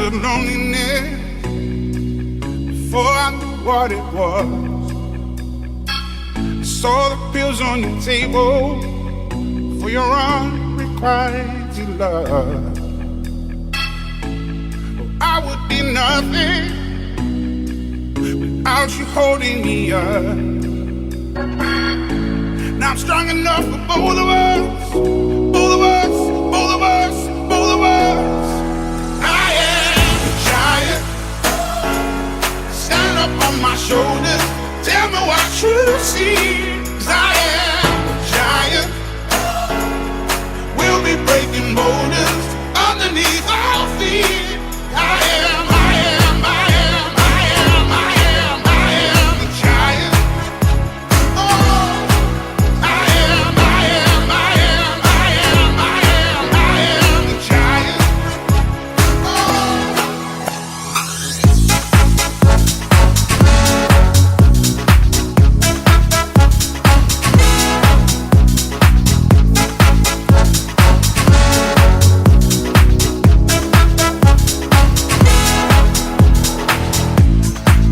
understood loneliness before I knew what it was. I saw the pills on your table for your unrequited love. I would be nothing without you holding me up. Now I'm strong enough for both of us, both of us, both of us, both of us. I am a giant. Stand up on my shoulders. Tell me what you see. 'Cause I am a giant. We'll be breaking boulders underneath our feet. I am, I am, I am, I am, I am, I am a giant. Oh, I am, I am, I am, I am, I am, I am a giant.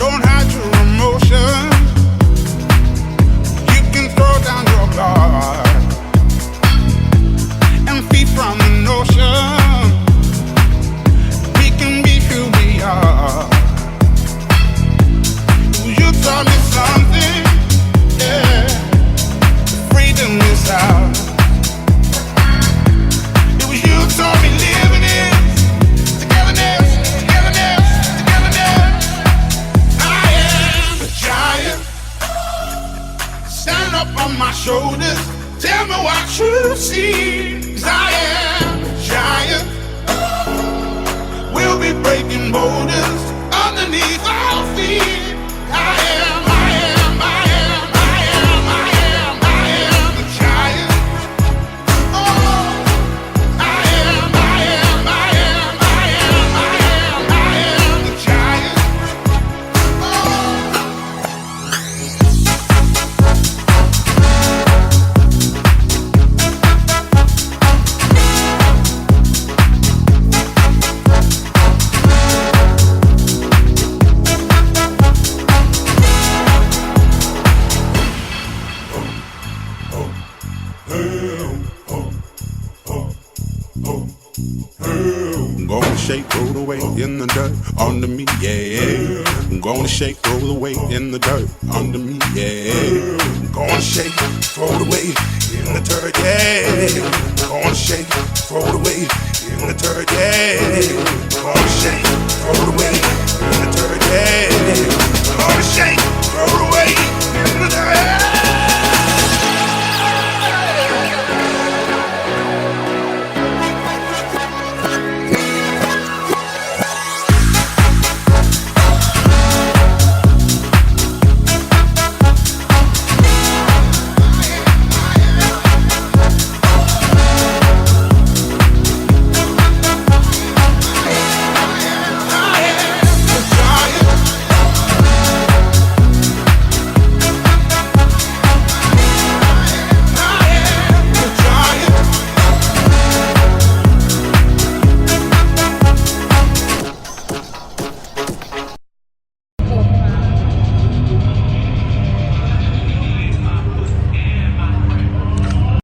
Don't hide your emotions. You can throw down your guard and feed from the notion. We can be who we are. You taught me something, yeah. Freedom is out. It was you taught me living it. Togetherness, togetherness, togetherness. I am a giant. Stand up on my shoulders. Tell me what you see. 'Cause I am a giant. We'll be breaking boulders underneath our feet. I am, I am, I am, I am, I am, I am a giant. Oh, I am, I am, I am, I am, I am, I am a giant. I'm gonna shake, roll the weight in the dirt under me, yeah. I'm gonna shake, roll the weight in the dirt under me, yeah. I'm gonna shake, throw the weight in the dirt, yeah. I'm gonna shake, throw the weight in the dirt, yeah. I'm gonna shake, throw the weight.